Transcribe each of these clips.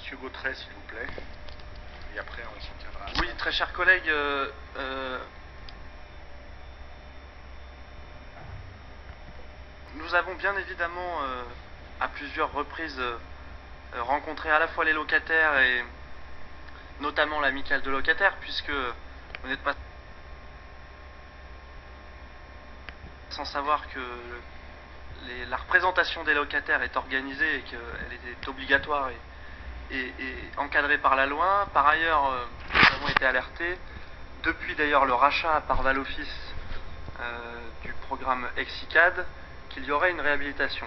Monsieur Gautret, s'il vous plaît. Et après, on s'en tiendra. Oui, très chers collègues, nous avons bien évidemment à plusieurs reprises rencontré à la fois les locataires et notamment l'amicale de locataires, puisque vous n'êtes pas sans savoir que la représentation des locataires est organisée et qu'elle est obligatoire et encadrée par la loi. Par ailleurs, nous avons été alertés, depuis d'ailleurs le rachat par Valoffice du programme Exicad, qu'il y aurait une réhabilitation.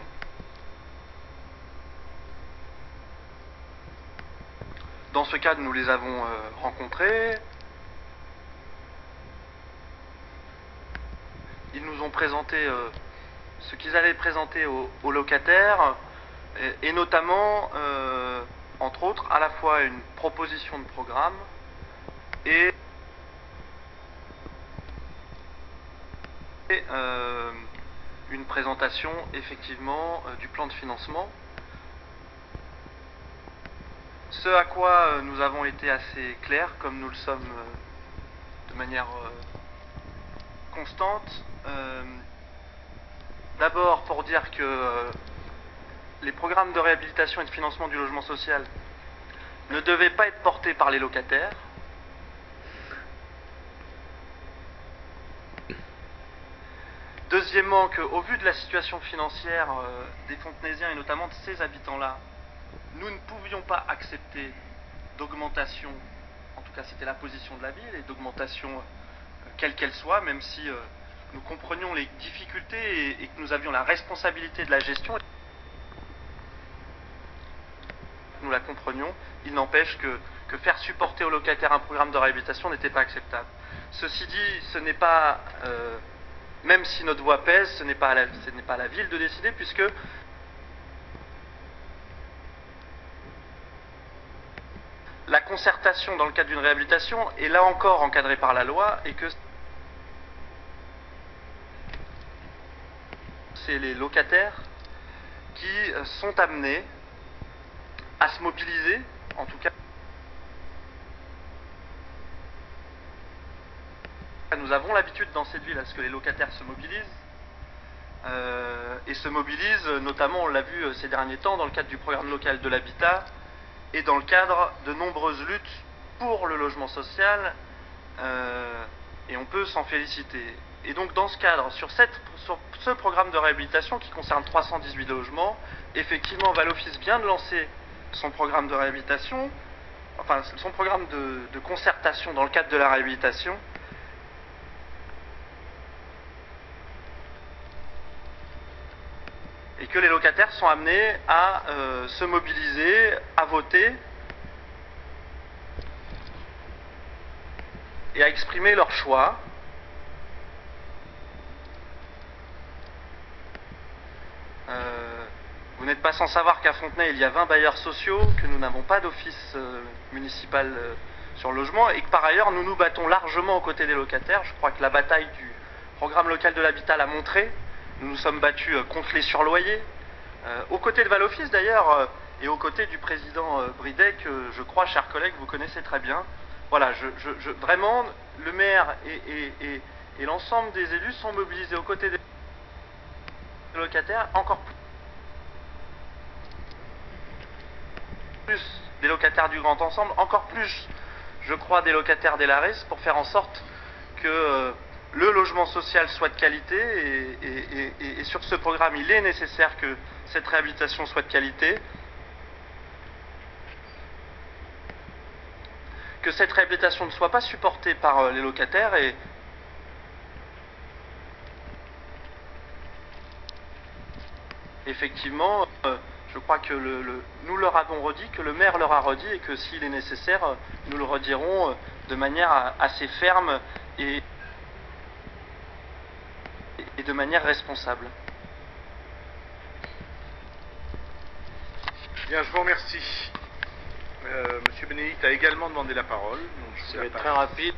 Dans ce cadre, nous les avons rencontrés. Ils nous ont présenté ce qu'ils allaient présenter aux locataires, et notamment, entre autres, à la fois une proposition de programme et une présentation effectivement du plan de financement. Ce à quoi nous avons été assez clairs, comme nous le sommes de manière constante. D'abord pour dire que les programmes de réhabilitation et de financement du logement social ne devaient pas être portés par les locataires. Deuxièmement, qu'au vu de la situation financière des Fontenaisiens et notamment de ces habitants-là, nous ne pouvions pas accepter d'augmentation, en tout cas c'était la position de la ville, et d'augmentation quelle qu'elle soit, même si nous comprenions les difficultés et que nous avions la responsabilité de la gestion. Nous la comprenions, il n'empêche que faire supporter aux locataires un programme de réhabilitation n'était pas acceptable. Ceci dit, ce n'est pas, même si notre voix pèse, ce n'est pas à la ville de décider, puisque la concertation dans le cadre d'une réhabilitation est là encore encadrée par la loi, et que c'est les locataires qui sont amenés à se mobiliser, en tout cas. Nous avons l'habitude dans cette ville à ce que les locataires se mobilisent, et se mobilisent notamment, on l'a vu ces derniers temps, dans le cadre du programme local de l'habitat et dans le cadre de nombreuses luttes pour le logement social, et on peut s'en féliciter. Et donc dans ce cadre, sur ce programme de réhabilitation qui concerne 318 logements, effectivement Valoffice vient de lancer son programme de réhabilitation, enfin son programme de concertation dans le cadre de la réhabilitation. Et que les locataires sont amenés à se mobiliser, à voter et à exprimer leur choix. Vous n'êtes pas sans savoir qu'à Fontenay, il y a 20 bailleurs sociaux, que nous n'avons pas d'office municipal sur le logement, et que par ailleurs, nous nous battons largement aux côtés des locataires. Je crois que la bataille du programme local de l'habitat l'a montré. Nous nous sommes battus contre les surloyers, aux côtés de Valoffice d'ailleurs, et aux côtés du président Bridet, que je crois, chers collègues, vous connaissez très bien. Voilà, vraiment, le maire et l'ensemble des élus sont mobilisés aux côtés des locataires, encore plus des locataires du Grand Ensemble, encore plus, je crois, des locataires des Laris, pour faire en sorte que le logement social soit de qualité, et sur ce programme, il est nécessaire que cette réhabilitation soit de qualité, que cette réhabilitation ne soit pas supportée par les locataires, et effectivement, je crois que nous leur avons redit, que le maire leur a redit, et que s'il est nécessaire, nous le redirons de manière assez ferme et de manière responsable. Bien, je vous remercie. Monsieur Bénédicte a également demandé la parole. Je vais être très rapide.